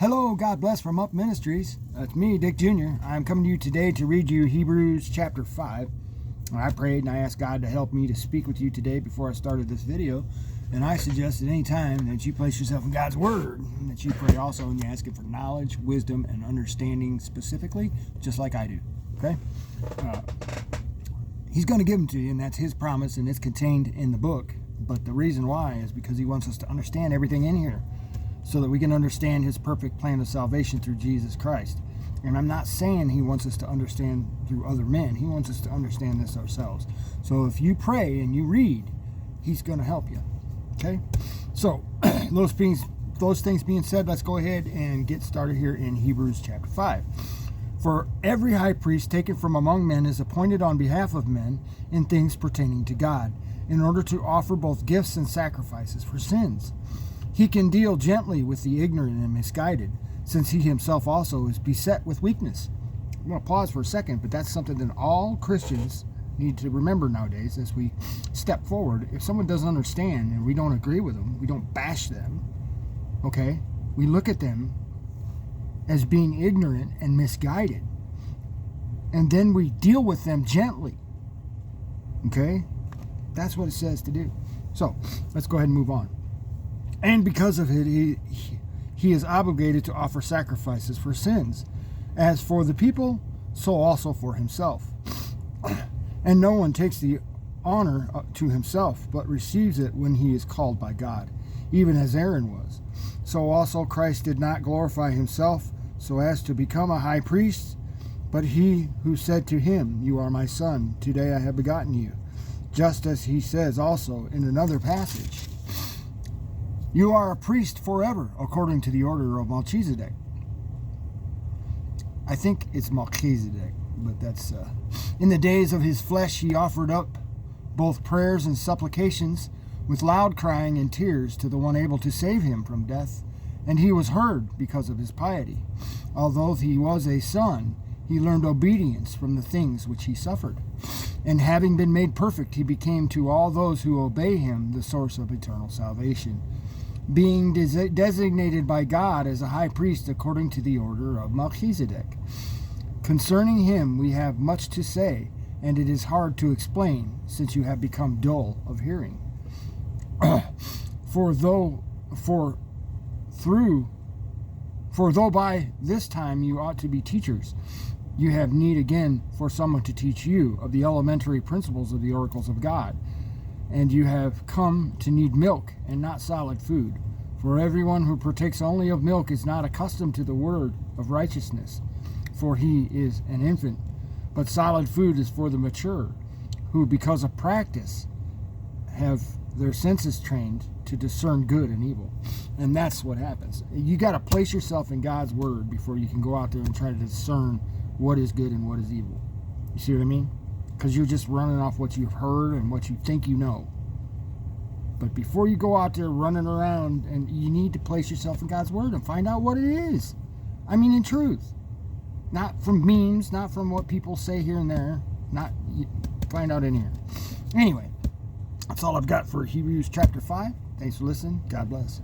Hello, God bless from Up Ministries. It's me, Dick Jr. I'm coming to you today to read you Hebrews chapter 5. I prayed and I asked God to help me to speak with you today before I started this video. And I suggest at any time that you place yourself in God's Word, and that you pray also and you ask Him for knowledge, wisdom, and understanding specifically, just like I do. Okay? He's going to give them to you, and that's His promise, and it's contained in the book. But the reason why is because He wants us to understand everything in here, so that we can understand His perfect plan of salvation through Jesus Christ. And I'm not saying He wants us to understand through other men. He wants us to understand this ourselves. So if you pray and you read, He's going to help you. Okay? So, those things being said, let's go ahead and get started here in Hebrews chapter 5. For every high priest taken from among men is appointed on behalf of men in things pertaining to God, in order to offer both gifts and sacrifices for sins. He can deal gently with the ignorant and misguided, since he himself also is beset with weakness. I'm going to pause for a second, but that's something that all Christians need to remember nowadays as we step forward. If someone doesn't understand and we don't agree with them, we don't bash them, okay? We look at them as being ignorant and misguided, and then we deal with them gently, okay? That's what it says to do. So, let's go ahead and move on. And because of it, he is obligated to offer sacrifices for sins, as for the people, so also for himself. And no one takes the honor to himself, but receives it when he is called by God, even as Aaron was. So also Christ did not glorify himself so as to become a high priest, but he who said to him, "You are my son, today I have begotten you," just as he says also in another passage, "You are a priest forever, according to the order of Melchizedek." I think it's Melchizedek, but that's... In the days of his flesh he offered up both prayers and supplications with loud crying and tears to the one able to save him from death, and he was heard because of his piety. Although he was a son, he learned obedience from the things which he suffered. And having been made perfect, he became to all those who obey him the source of eternal salvation, being designated by God as a high priest according to the order of Melchizedek. Concerning him we have much to say, and it is hard to explain, since you have become dull of hearing. For though by this time you ought to be teachers, you have need again for someone to teach you of the elementary principles of the oracles of God. And you have come to need milk and not solid food. For everyone who partakes only of milk is not accustomed to the word of righteousness, for he is an infant. But solid food is for the mature, who because of practice have their senses trained to discern good and evil. And that's what happens. You got to place yourself in God's word before you can go out there and try to discern what is good and what is evil. You see what I mean? Because you're just running off what you've heard and what you think you know. But before you go out there running around, and you need to place yourself in God's word and find out what it is. I mean, in truth. Not from memes, not from what people say here and there. Not find out in here. Anyway, that's all I've got for Hebrews chapter 5. Thanks for listening. God bless.